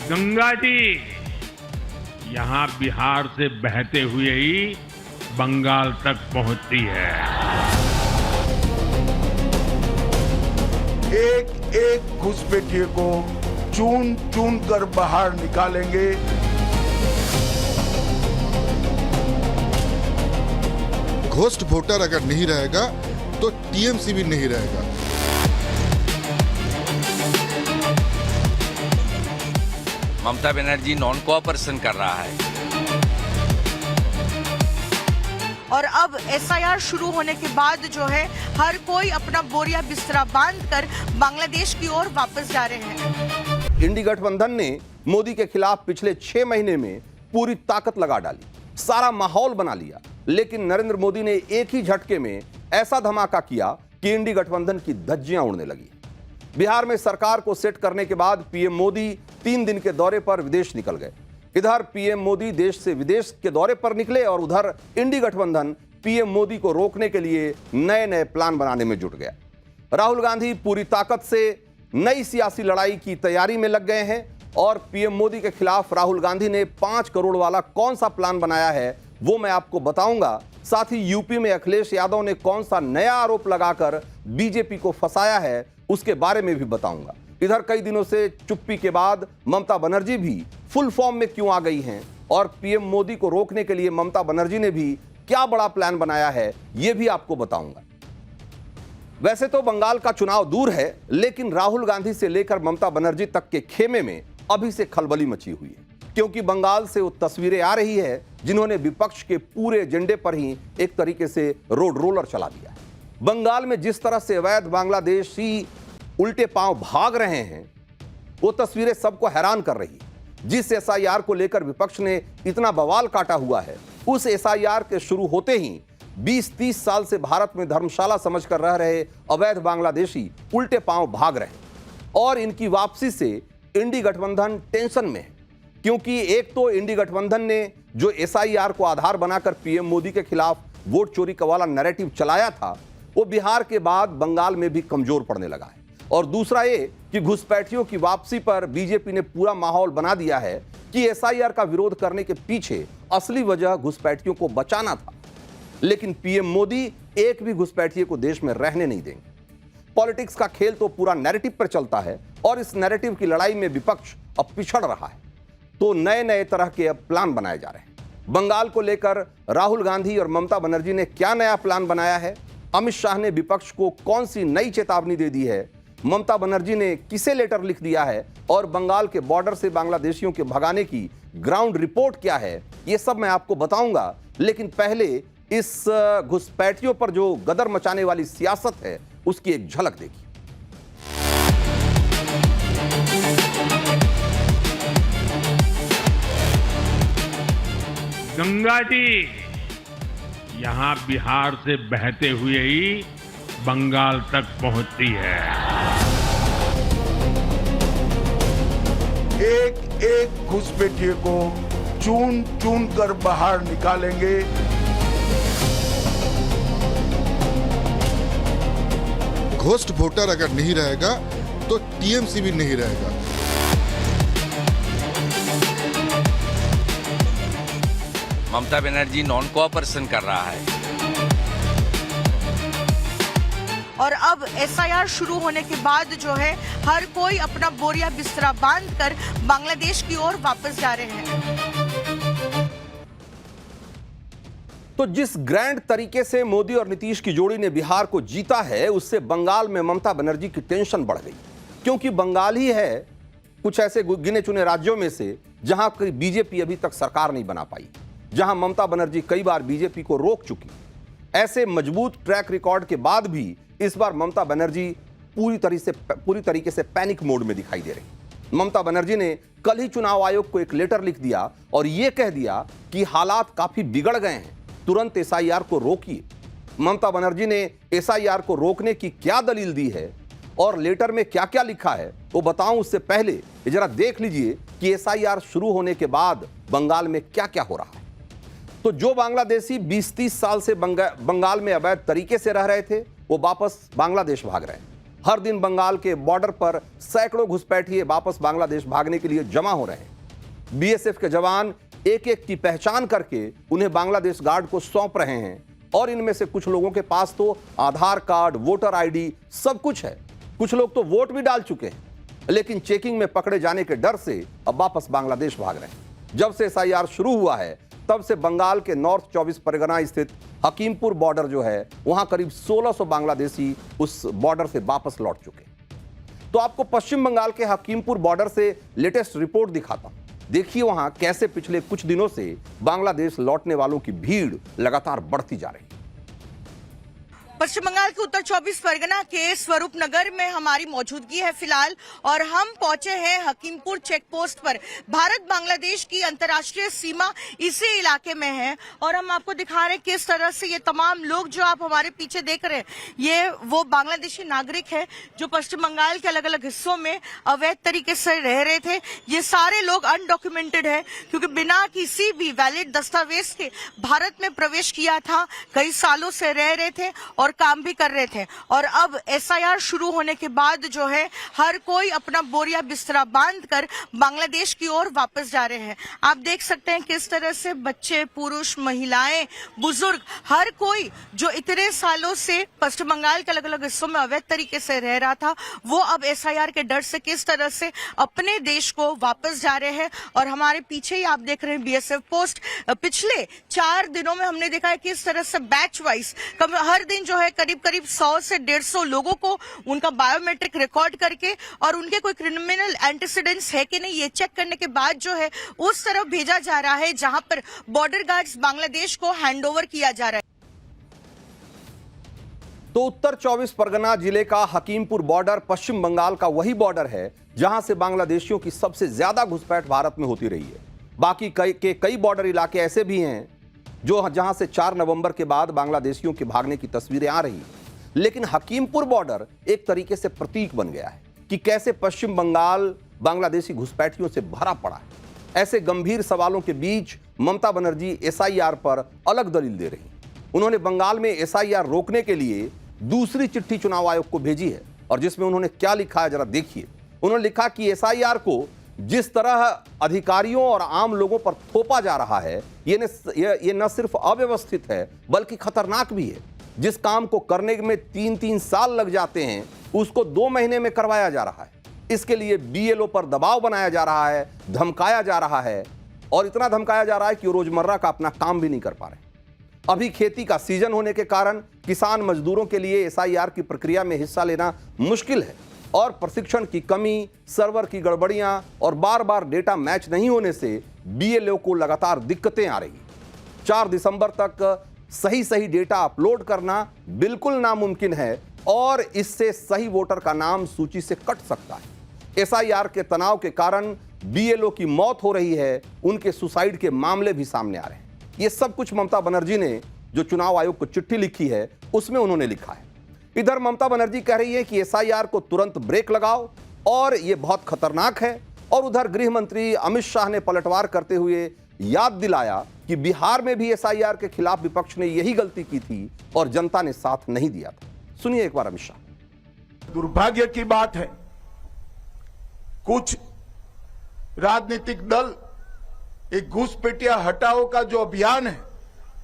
गंगा जी यहाँ बिहार से बहते हुए ही बंगाल तक पहुंचती है। एक एक घुसपैठिए को चुन चुन कर बाहर निकालेंगे। घोस्ट वोटर अगर नहीं रहेगा तो टीएमसी भी नहीं रहेगा। ममता बनर्जी नॉन कोऑपरेशन कर रहा है। और अब एसआईआर शुरू होने के बाद जो है हर कोई अपना बोरिया बिस्तरा बांधकर बांग्लादेश की ओर वापस जा रहे हैं। इंडी गठबंधन ने मोदी के खिलाफ पिछले 6 महीने में पूरी ताकत लगा डाली, सारा माहौल बना लिया, लेकिन नरेंद्र मोदी ने एक ही झटके में ऐसा धमाका किया कि इंडी गठबंधन की धज्जियां उड़ने लगी। बिहार में सरकार को सेट करने के बाद पीएम मोदी 3 दिन के दौरे पर विदेश निकल गए। इधर पीएम मोदी देश से विदेश के दौरे पर निकले और उधर इंडी गठबंधन पीएम मोदी को रोकने के लिए नए नए प्लान बनाने में जुट गया। राहुल गांधी पूरी ताकत से नई सियासी लड़ाई की तैयारी में लग गए हैं और पीएम मोदी के खिलाफ राहुल गांधी ने 5 करोड़ वाला कौन सा प्लान बनाया है वो मैं आपको बताऊंगा। साथ ही यूपी में अखिलेश यादव ने कौन सा नया आरोप लगाकर बीजेपी को फंसाया है उसके बारे में भी बताऊंगा। इधर कई दिनों से चुप्पी के बाद ममता बनर्जी भी फुल फॉर्म में क्यों आ गई हैं और पीएम मोदी को रोकने के लिए ममता बनर्जी ने भी क्या बड़ा प्लान बनाया है ये भी आपको बताऊंगा। वैसे तो बंगाल का चुनाव दूर है, लेकिन राहुल गांधी से लेकर ममता बनर्जी तक के खेमे में अभी से खलबली मची हुई है, क्योंकि बंगाल से वो तस्वीरें आ रही है जिन्होंने विपक्ष के पूरे एजेंडे पर ही एक तरीके से रोड रोलर चला दिया है। बंगाल में जिस तरह से अवैध बांग्लादेशी उल्टे पांव भाग रहे हैं वो तस्वीरें सबको हैरान कर रही है। जिस एसआईआर को लेकर विपक्ष ने इतना बवाल काटा हुआ है, उस एसआईआर के शुरू होते ही 20-30 साल से भारत में धर्मशाला समझकर रह रहे अवैध बांग्लादेशी उल्टे पांव भाग रहे हैं और इनकी वापसी से इंडी गठबंधन टेंशन में है, क्योंकि एक तो इंडी गठबंधन ने जो एसआईआर को आधार बनाकर पीएम मोदी के खिलाफ वोट चोरी का वाला नैरेटिव चलाया था वो बिहार के बाद बंगाल में भी कमजोर पड़ने लगा है। और दूसरा ये कि घुसपैठियों की वापसी पर बीजेपी ने पूरा माहौल बना दिया है कि एसआईआर का विरोध करने के पीछे असली वजह घुसपैठियों को बचाना था, लेकिन पीएम मोदी एक भी घुसपैठिए को देश में रहने नहीं देंगे। पॉलिटिक्स का खेल तो पूरा नैरेटिव पर चलता है और इस नैरेटिव की लड़ाई में विपक्ष अब पिछड़ रहा है, तो नए नए तरह के अब प्लान बनाए जा रहे हैं। बंगाल को लेकर राहुल गांधी और ममता बनर्जी ने क्या नया प्लान बनाया है, अमित शाह ने विपक्ष को कौन सी नई चेतावनी दे दी है, ममता बनर्जी ने किसे लेटर लिख दिया है और बंगाल के बॉर्डर से बांग्लादेशियों के भगाने की ग्राउंड रिपोर्ट क्या है, ये सब मैं आपको बताऊंगा। लेकिन पहले इस घुसपैठियों पर जो गदर मचाने वाली सियासत है उसकी एक झलक देखिए। गंगा जी यहाँ बिहार से बहते हुए ही बंगाल तक पहुंचती है। एक एक घुसपैठिए को चुन चुन कर बाहर निकालेंगे। घोस्ट वोटर अगर नहीं रहेगा तो टीएमसी भी नहीं रहेगा। ममता बनर्जी नॉन कोऑपरेशन कर रहा है। और अब एसआईआर शुरू होने के बाद जो है हर कोई अपना बोरिया बिस्तरा बांधकर बांग्लादेश की ओर वापस जा रहे हैं। तो जिस ग्रैंड तरीके से मोदी और नीतीश की जोड़ी ने बिहार को जीता है, उससे बंगाल में ममता बनर्जी की टेंशन बढ़ गई, क्योंकि बंगाल ही है कुछ ऐसे गिने चुने राज्यों में से जहां बीजेपी अभी तक सरकार नहीं बना पाई, जहां ममता बनर्जी कई बार बीजेपी को रोक चुकी। ऐसे मजबूत ट्रैक रिकॉर्ड के बाद भी इस बार ममता बनर्जी पूरी तरीके से पैनिक मोड में दिखाई दे रही। ममता बनर्जी ने कल ही चुनाव आयोग को एक लेटर लिख दिया और यह कह दिया कि हालात काफी बिगड़ गए हैं, तुरंत एसआईआर को रोकिए। ममता बनर्जी ने एसआईआर को रोकने की क्या दलील दी है और लेटर में क्या क्या लिखा है वो बताऊं, उससे पहले जरा देख लीजिए कि एसआईआर शुरू होने के बाद बंगाल में क्या क्या हो रहा है। तो जो बांग्लादेशी 20-30 साल से बंगाल में अवैध तरीके से रह रहे थे वो वापस बांग्लादेश भाग रहे हैं। हर दिन बंगाल के बॉर्डर पर सैकड़ों घुसपैठिए वापस बांग्लादेश भागने के लिए जमा हो रहे हैं। बीएसएफ के जवान एक एक की पहचान करके उन्हें बांग्लादेश गार्ड को सौंप रहे हैं और इनमें से कुछ लोगों के पास तो आधार कार्ड, वोटर आईडी सब कुछ है। कुछ लोग तो वोट भी डाल चुके हैं, लेकिन चेकिंग में पकड़े जाने के डर से अब वापस बांग्लादेश भाग रहे हैं। जब से एसआईआर शुरू हुआ है तब से बंगाल के नॉर्थ 24 परगना स्थित हकीमपुर बॉर्डर जो है वहां करीब 1600 बांग्लादेशी उस बॉर्डर से वापस लौट चुके। तो आपको पश्चिम बंगाल के हकीमपुर बॉर्डर से लेटेस्ट रिपोर्ट दिखाता हूं। देखिए वहां कैसे पिछले कुछ दिनों से बांग्लादेश लौटने वालों की भीड़ लगातार बढ़ती जा रही है। पश्चिम बंगाल के उत्तर 24 परगना के स्वरूप नगर में हमारी मौजूदगी है फिलहाल, और हम पहुंचे हैं हकीमपुर चेक पोस्ट पर। भारत बांग्लादेश की अंतर्राष्ट्रीय सीमा इसी इलाके में है और हम आपको दिखा रहे हैं किस तरह से ये तमाम लोग जो आप हमारे पीछे देख रहे हैं ये वो बांग्लादेशी नागरिक है जो पश्चिम बंगाल के अलग अलग हिस्सों में अवैध तरीके से रह रहे थे। ये सारे लोग अनडॉक्यूमेंटेड है क्योंकि बिना किसी भी वैलिड दस्तावेज के भारत में प्रवेश किया था, कई सालों से रह रहे थे और काम भी कर रहे थे। और अब एसआईआर शुरू होने के बाद जो है हर कोई अपना बोरिया बिस्तरा बांधकर बांग्लादेश की ओर वापस जा रहे हैं। आप देख सकते हैं किस तरह से बच्चे, पुरुष, महिलाएं, बुजुर्ग, हर कोई जो इतने सालों से पश्चिम बंगाल के अलग अलग हिस्सों में अवैध तरीके से रह रहा था वो अब एसआईआर के डर से किस तरह से अपने देश को वापस जा रहे हैं। और हमारे पीछे ही आप देख रहे हैं बीएसएफ पोस्ट। पिछले 4 दिनों में हमने देखा है किस तरह से बैच वाइज हर दिन जो है करीब 100 से 150 लोगों को उनका बायोमेट्रिक रिकॉर्ड करके और उनके कोई क्रिमिनल एंटीसीडेंट्स है कि नहीं ये चेक करने के बाद जो है उस तरफ भेजा जा रहा है जहां पर बॉर्डर गार्ड्स बांग्लादेश को हैंडओवर किया जा रहा है। तो उत्तर 24 परगना जिले का हकीमपुर बॉर्डर पश्चिम बंगाल का वही बॉर्डर है जहां से बांग्लादेशियों की सबसे ज्यादा घुसपैठ भारत में होती रही है। बाकी कई बॉर्डर इलाके ऐसे भी हैं जहां से 4 नवंबर के बाद बांग्लादेशियों के भागने की तस्वीरें आ रही हैं। लेकिन हकीमपुर बॉर्डर एक तरीके से प्रतीक बन गया है कि कैसे पश्चिम बंगाल बांग्लादेशी घुसपैठियों से भरा पड़ा है। ऐसे गंभीर सवालों के बीच ममता बनर्जी एसआईआर पर अलग दलील दे रही। उन्होंने बंगाल में एसआईआर रोकने के लिए दूसरी चिट्ठी चुनाव आयोग को भेजी है और जिसमें उन्होंने क्या लिखा है जरा देखिए। उन्होंने लिखा कि एसआईआर को जिस तरह अधिकारियों और आम लोगों पर थोपा जा रहा है ये न सिर्फ अव्यवस्थित है बल्कि खतरनाक भी है। जिस काम को करने में 3-3 साल लग जाते हैं उसको 2 महीने में करवाया जा रहा है। इसके लिए बीएलओ पर दबाव बनाया जा रहा है, धमकाया जा रहा है और इतना धमकाया जा रहा है कि वो रोजमर्रा का अपना काम भी नहीं कर पा रहे। अभी खेती का सीजन होने के कारण किसान मजदूरों के लिए एसआईआर की प्रक्रिया में हिस्सा लेना मुश्किल है और प्रशिक्षण की कमी, सर्वर की गड़बड़ियां और बार बार डेटा मैच नहीं होने से बीएलओ को लगातार दिक्कतें आ रही। 4 दिसंबर तक सही डेटा अपलोड करना बिल्कुल नामुमकिन है और इससे सही वोटर का नाम सूची से कट सकता है। एसआईआर के तनाव के कारण बीएलओ की मौत हो रही है, उनके सुसाइड के मामले भी सामने आ रहे हैं। ये सब कुछ ममता बनर्जी ने जो चुनाव आयोग को चिट्ठी लिखी है उसमें उन्होंने लिखा है। इधर ममता बनर्जी कह रही है कि एसआईआर को तुरंत ब्रेक लगाओ और यह बहुत खतरनाक है। और उधर गृह मंत्री अमित शाह ने पलटवार करते हुए याद दिलाया कि बिहार में भी एसआईआर के खिलाफ विपक्ष ने यही गलती की थी और जनता ने साथ नहीं दिया था। सुनिए एक बार अमित शाह। दुर्भाग्य की बात है कुछ राजनीतिक दल एक घुसपैठिया हटाओ का जो अभियान है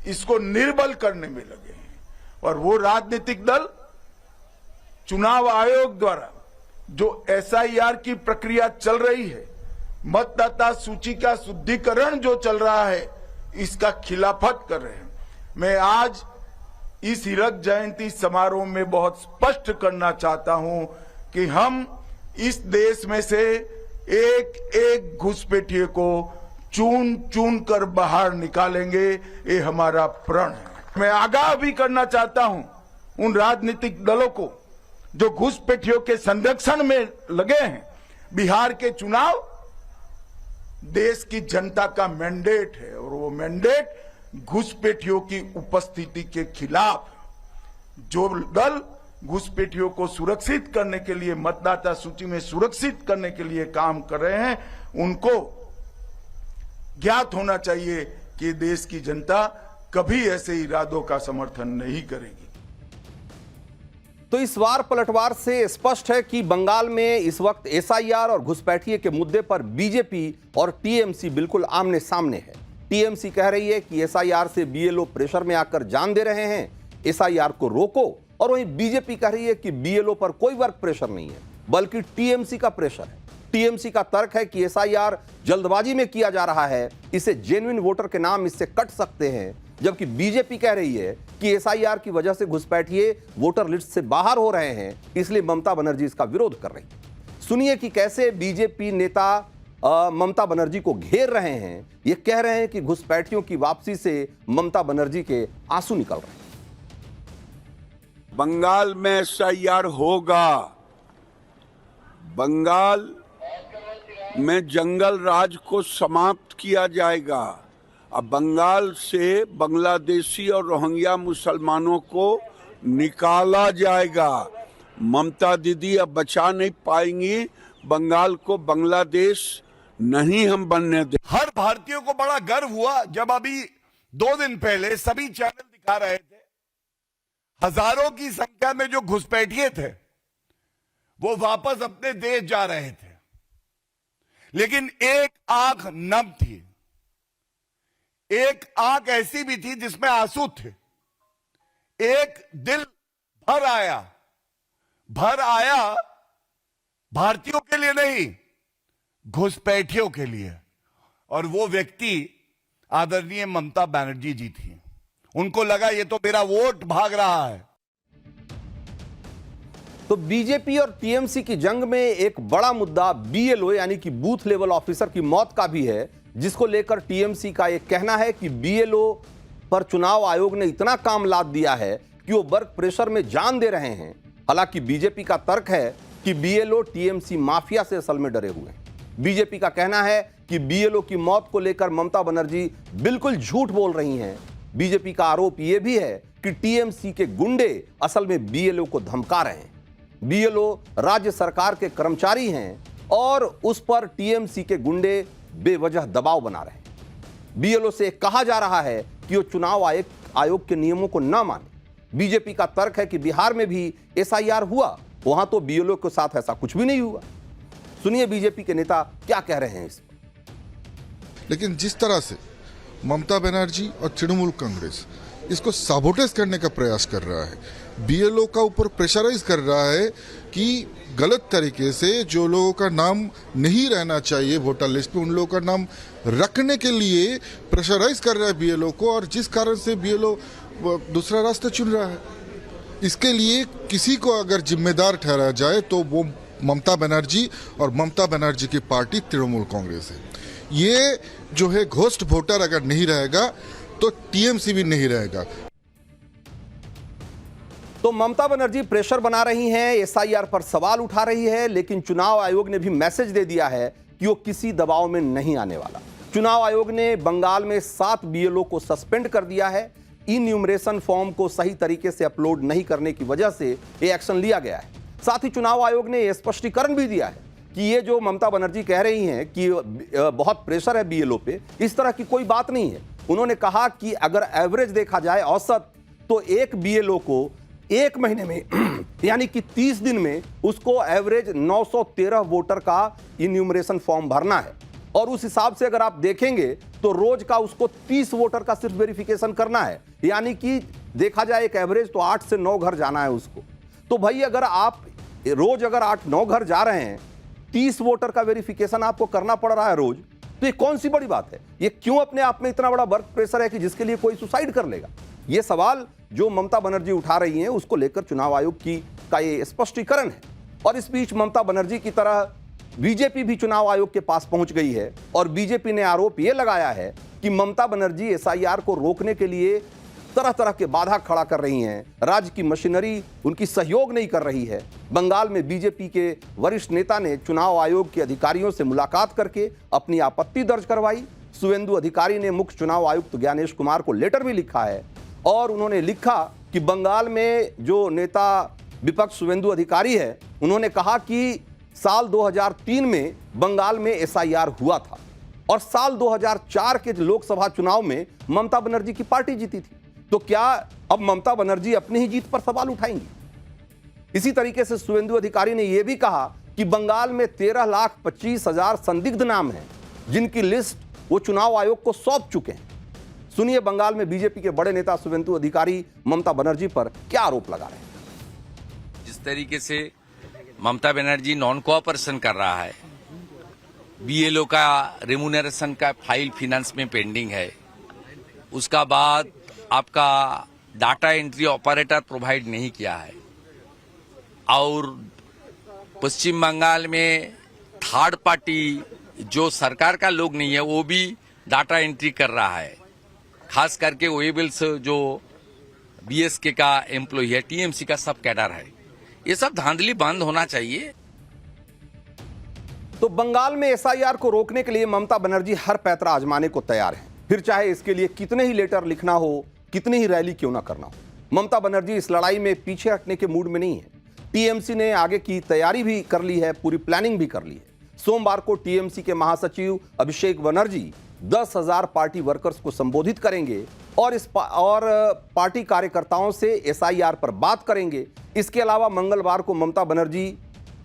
इसको निर्बल करने में लगे हैं और वो राजनीतिक दल चुनाव आयोग द्वारा जो एसआईआर की प्रक्रिया चल रही है, मतदाता सूची का शुद्धिकरण जो चल रहा है इसका खिलाफत कर रहे हैं। मैं आज इस हीरक जयंती समारोह में बहुत स्पष्ट करना चाहता हूं कि हम इस देश में से एक घुसपैठिए को चुन चुन कर बाहर निकालेंगे, ये हमारा प्रण है। मैं आगाह भी करना चाहता हूं उन राजनीतिक दलों को जो घुसपैठियों के संरक्षण में लगे हैं। बिहार के चुनाव देश की जनता का मैंडेट है और वो मैंडेट घुसपैठियों की उपस्थिति के खिलाफ। जो दल घुसपैठियों को सुरक्षित करने के लिए, मतदाता सूची में सुरक्षित करने के लिए काम कर रहे हैं, उनको ज्ञात होना चाहिए कि देश की जनता कभी ऐसे इरादों का समर्थन नहीं करेगी। तो इस वार पलटवार से स्पष्ट है कि बंगाल में इस वक्त एसआईआर और घुसपैठिए के मुद्दे पर बीजेपी और टीएमसी बिल्कुल आमने सामने है। टीएमसी कह रही है कि एसआईआर से बीएलओ प्रेशर में आकर जान दे रहे हैं, एसआईआर को रोको, और वहीं बीजेपी कह रही है कि बीएलओ पर कोई वर्क प्रेशर नहीं है बल्कि टीएमसी का प्रेशर है। टीएमसी का तर्क है कि एसआईआर जल्दबाजी में किया जा रहा है, इसे जेन्युइन वोटर के नाम इससे कट सकते हैं, जबकि बीजेपी कह रही है कि एसआईआर की वजह से घुसपैठिए वोटर लिस्ट से बाहर हो रहे हैं, इसलिए ममता बनर्जी इसका विरोध कर रही है। सुनिए कि कैसे बीजेपी नेता ममता बनर्जी को घेर रहे हैं। ये कह रहे हैं कि घुसपैठियों की वापसी से ममता बनर्जी के आंसू निकल रहे हैं। बंगाल में एसआईआर होगा। बंगाल में जंगल राज को समाप्त किया जाएगा। अब बंगाल से बांग्लादेशी और रोहिंग्या मुसलमानों को निकाला जाएगा। ममता दीदी अब बचा नहीं पाएंगी बंगाल को, बांग्लादेश नहीं हम बनने दे। हर भारतीय को बड़ा गर्व हुआ जब अभी 2 दिन पहले सभी चैनल दिखा रहे थे, हजारों की संख्या में जो घुसपैठिए थे वो वापस अपने देश जा रहे थे, लेकिन एक आंख नम थी, एक आंख ऐसी भी थी जिसमें आंसू थे, एक दिल भर आया भारतीयों के लिए नहीं, घुसपैठियों के लिए। और वो व्यक्ति आदरणीय ममता बनर्जी जी थी। उनको लगा ये तो मेरा वोट भाग रहा है। तो बीजेपी और टीएमसी की जंग में एक बड़ा मुद्दा बीएलओ यानी कि बूथ लेवल ऑफिसर की मौत का भी है, जिसको लेकर टीएमसी का यह कहना है कि बीएलओ पर चुनाव आयोग ने इतना काम लाद दिया है कि वो वर्क प्रेशर में जान दे रहे हैं। हालांकि बीजेपी का तर्क है कि बीएलओ टीएमसी माफिया से असल में डरे हुए हैं। बीजेपी का कहना है कि बीएलओ की मौत को लेकर ममता बनर्जी बिल्कुल झूठ बोल रही हैं। बीजेपी का आरोप यह भी है कि टीएमसी के गुंडे असल में बीएलओ को धमका रहे हैं। बीएलओ राज्य सरकार के कर्मचारी हैं और उस पर टीएमसी के गुंडे बेवजह दबाव बना रहे हैं। बीएलओ से कहा जा रहा है कि वो चुनाव आयोग के नियमों को न माने। बीजेपी का तर्क है कि बिहार में भी एसआईआर हुआ, वहां तो बीएलओ के साथ ऐसा कुछ भी नहीं हुआ। सुनिए बीजेपी के नेता क्या कह रहे हैं इस पर। लेकिन जिस तरह से ममता बनर्जी और तृणमूल कांग्रेस इसको साबोटेज करने का प्रयास कर रहा है, बीएलओ का ऊपर प्रेशराइज कर रहा है कि गलत तरीके से जो लोगों का नाम नहीं रहना चाहिए वोटर लिस्ट पे, उन लोगों का नाम रखने के लिए प्रेशराइज कर रहा है बीएलओ को, और जिस कारण से बीएलओ दूसरा रास्ता चुन रहा है। इसके लिए किसी को अगर जिम्मेदार ठहराया जाए तो वो ममता बनर्जी और ममता बनर्जी की पार्टी तृणमूल कांग्रेस है। ये जो है घोस्ट वोटर अगर नहीं रहेगा तो टीएमसी भी नहीं रहेगा। तो ममता बनर्जी प्रेशर बना रही हैं, एसआईआर पर सवाल उठा रही है, लेकिन चुनाव आयोग ने भी मैसेज दे दिया है कि वो किसी दबाव में नहीं आने वाला। चुनाव आयोग ने बंगाल में 7 बीएलओ को सस्पेंड कर दिया है। इन्यूमरेशन फॉर्म को सही तरीके से अपलोड नहीं करने की वजह से ये एक्शन लिया गया है। साथ ही चुनाव आयोग ने यह स्पष्टीकरण भी दिया है कि ये जो ममता बनर्जी कह रही हैं कि बहुत प्रेशर है बीएलओ पे, इस तरह की कोई बात नहीं है। उन्होंने कहा कि अगर एवरेज देखा जाए औसत, तो एक बीएलओ को 1 महीने में यानी कि 30 दिन में उसको एवरेज 913 वोटर का इन्यूमरेशन फॉर्म भरना है, और उस हिसाब से अगर आप देखेंगे तो रोज का उसको 30 वोटर का सिर्फ वेरिफिकेशन करना है, यानी कि देखा जाए एक एवरेज तो 8 से 9 घर जाना है उसको। तो भाई अगर आप रोज अगर 8-9 घर जा रहे हैं, 30 वोटर का वेरिफिकेशन आपको करना पड़ रहा है रोज, तो ये कौन सी बड़ी बात है? ये क्यों अपने आप में इतना बड़ा वर्क प्रेशर है कि जिसके लिए कोई सुसाइड कर लेगा? ये सवाल जो ममता बनर्जी उठा रही हैं उसको लेकर चुनाव आयोग का ये स्पष्टीकरण है। और इस बीच ममता बनर्जी की तरह बीजेपी भी चुनाव आयोग के पास पहुंच गई है, और बीजेपी ने आरोप यह लगाया है कि ममता बनर्जी एसआईआर को रोकने के लिए तरह तरह के बाधा खड़ा कर रही हैं। राज्य की मशीनरी उनकी सहयोग नहीं कर रही है। बंगाल में बीजेपी के वरिष्ठ नेता ने चुनाव आयोग के अधिकारियों से मुलाकात करके अपनी आपत्ति दर्ज करवाई। शुवेंदु अधिकारी ने मुख्य चुनाव आयुक्त ज्ञानेश कुमार को लेटर भी लिखा है, और उन्होंने लिखा कि बंगाल में जो नेता विपक्ष शुवेंदु अधिकारी है, उन्होंने कहा कि साल 2003 में बंगाल में एसआईआर हुआ था, और साल 2004 के लोकसभा चुनाव में ममता बनर्जी की पार्टी जीती थी। तो क्या अब ममता बनर्जी अपनी ही जीत पर सवाल उठाएंगी? इसी तरीके से शुभेंदु अधिकारी ने यह भी कहा कि बंगाल में 13,25,000 संदिग्ध नाम हैं जिनकी लिस्ट वो चुनाव आयोग को सौंप चुके हैं। सुनिए बंगाल में बीजेपी के बड़े नेता शुभेंदु अधिकारी ममता बनर्जी पर क्या आरोप लगा रहे हैं। जिस तरीके से ममता बनर्जी नॉन कोऑपरेशन कर रहा है, बीएलओ का रेम्यूनरेशन का फाइल फाइनेंस में पेंडिंग है, उसका बाद आपका डाटा एंट्री ऑपरेटर प्रोवाइड नहीं किया है, और पश्चिम बंगाल में थर्ड पार्टी जो सरकार का लोग नहीं है वो भी डाटा एंट्री कर रहा है, खास करके वेबल्स जो बीएसके का एम्प्लॉय है, टीएमसी का सब कैडर है। ये सब धांधली बंद होना चाहिए। तो बंगाल में एसआईआर को रोकने के लिए ममता बनर्जी हर पैतरा आजमाने को तैयार हैं, फिर चाहे इसके लिए कितने ही लेटर लिखना हो, कितनी ही रैली क्यों ना करना हो। ममता बनर्जी इस लड़ाई में पीछे हटने के मूड में नहीं है। टीएमसी ने आगे की तैयारी भी कर ली है, पूरी प्लानिंग भी कर ली है। सोमवार को टीएमसी के महासचिव अभिषेक बनर्जी 10,000 पार्टी वर्कर्स को संबोधित करेंगे और पार्टी कार्यकर्ताओं से एसआईआर पर बात करेंगे। इसके अलावा मंगलवार को ममता बनर्जी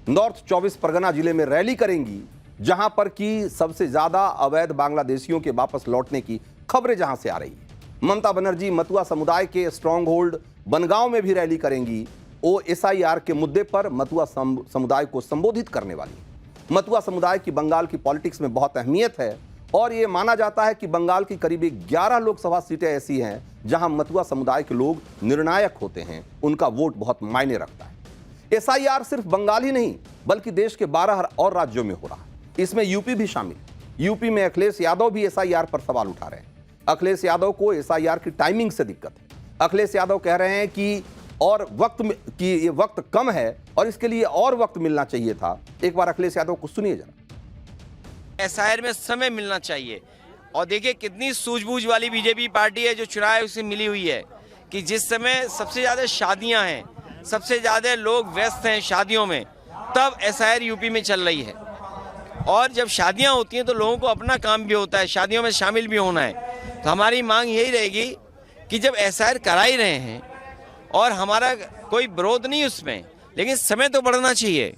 नॉर्थ 24 परगना जिले में रैली करेंगी, जहां पर की सबसे ज्यादा अवैध बांग्लादेशियों के वापस लौटने की खबरें जहां से आ रही है। ममता बनर्जी मतुआ समुदाय के स्ट्रॉन्ग होल्ड बनगांव में भी रैली करेंगी। वो एसआईआर के मुद्दे पर मतुआ समुदाय को संबोधित करने वाली है। मतुआ समुदाय की बंगाल की पॉलिटिक्स में बहुत अहमियत है और यह माना जाता है कि बंगाल की करीब 11 लोकसभा सीटें ऐसी हैं जहां मतुआ समुदाय के लोग निर्णायक होते हैं, उनका वोट बहुत मायने रखता है। एसआईआर सिर्फ बंगाल ही नहीं बल्कि देश के 12 और राज्यों में हो रहा है। इसमें यूपी भी शामिल। यूपी में अखिलेश यादव भी एसआईआर पर सवाल उठा रहे हैं। अखिलेश यादव को एसआईआर की टाइमिंग से दिक्कत है। अखिलेश यादव कह रहे हैं कि ये वक्त कम है और इसके लिए और वक्त मिलना चाहिए था। एक बार अखिलेश यादव को सुनिए जरा। एसआईआर में समय मिलना चाहिए। और देखिए कितनी सूझबूझ वाली बीजेपी पार्टी है जो चुनाव से मिली हुई है कि जिस समय सबसे ज्यादा शादियां हैं, सबसे ज्यादा लोग व्यस्त हैं शादियों में, तब एसआईआर यूपी में चल रही है। और जब शादियां होती हैं तो लोगों को अपना काम भी होता है, शादियों में शामिल भी होना है। तो हमारी मांग यही रहेगी कि जब एसआईआर करा ही रहे हैं और हमारा कोई विरोध नहीं उसमें, लेकिन समय तो बढ़ना चाहिए।